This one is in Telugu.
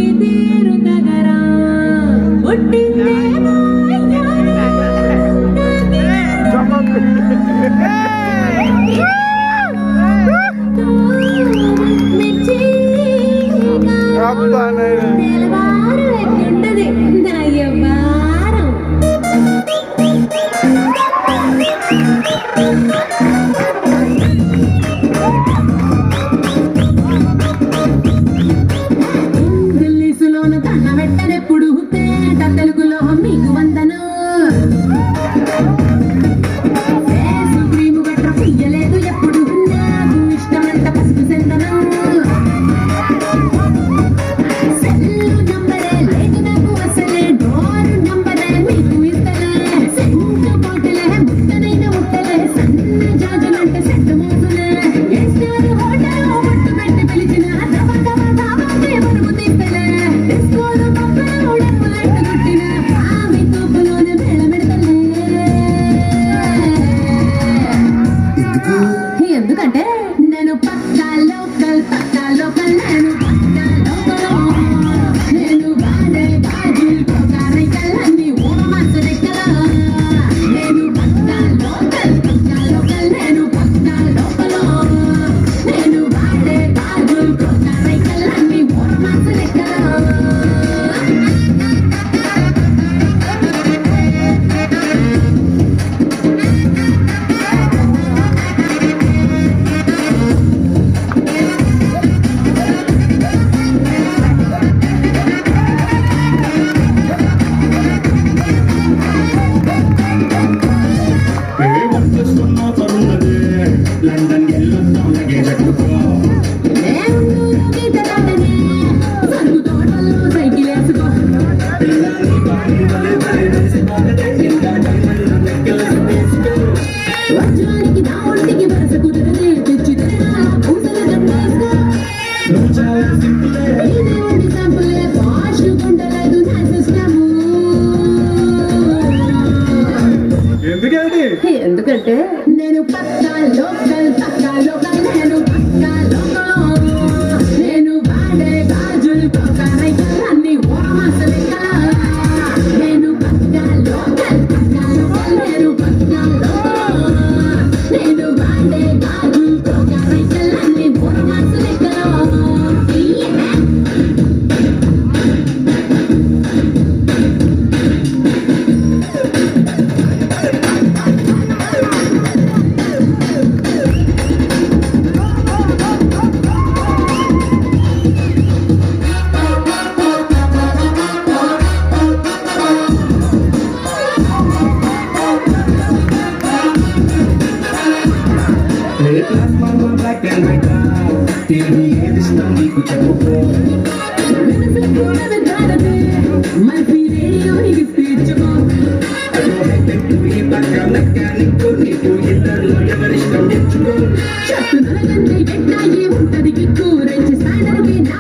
పుట్టి తీరు తగరా పుట్టిందేమో నెలవారు ఎట్లుంటది నయ్యవారం దిల్లీసులోన తన వెట్టనెప్పుడు తేట తెలుగులో మీకు వందను ఫేసు క్రీము గట్ర పుయ్యలేదు ఎప్పుడు నాకు ఇష్టమంట పసుపు సెందను సెల్లు నంబరే లేదు నాకు అసలే డోరు నంబరే మీకు ఇస్తలే సెంటు బాటిలే ముట్టనైన ముట్టలే సన్న జాజులంటే సెట్టు మోసులే ఎస్టారు హోటల్ ఒట్టు పెట్టి పిలిచిన దవ దవ దావాకే పరుగు తీస్తలే డిస్కోలు పక్కన ఉడములెట్టు కొట్టిన ఆమె తోపులోనే మేళ పెడతలే ఎందుకంటే నేను పక్కా లోకల్ నేను పక్కా లోకల్ నేను వాడే బాజుల్ కోకారైకల్ అన్ని ఓమాసు రెక్కల నేను పక్కా లోకల్ నేను పక్కా లోకల్ నేను వాడే బాజుల్ కోకారైకల్ అన్ని ఓమాసు రెక్కల లండన్ వెళ్ళొద్దాం లగేజ్ ఎక్కువ ఎందుకంటే నేను పక్కా లోకల్ నేను పక్కా లోకల్ నేను వాడే గాజులు కోకారైకల్ అన్ని ఓమాసు లెక్కల నేను పక్కా లోకల్ నేను పక్కా లోకల్ నేను వాడే గాజులు కోకారైకల్ అన్ని ఓమాసు లెక్కల బ్లాక్ అండ్ వైట్ తిరిగి ఏది ఇష్టం నీకు చెప్పుకో నీకు ఇద్దరు ఎవరిష్టం తెచ్చుకో ఉంటది కిక్కు రెచ్చి సాయంత్రం నా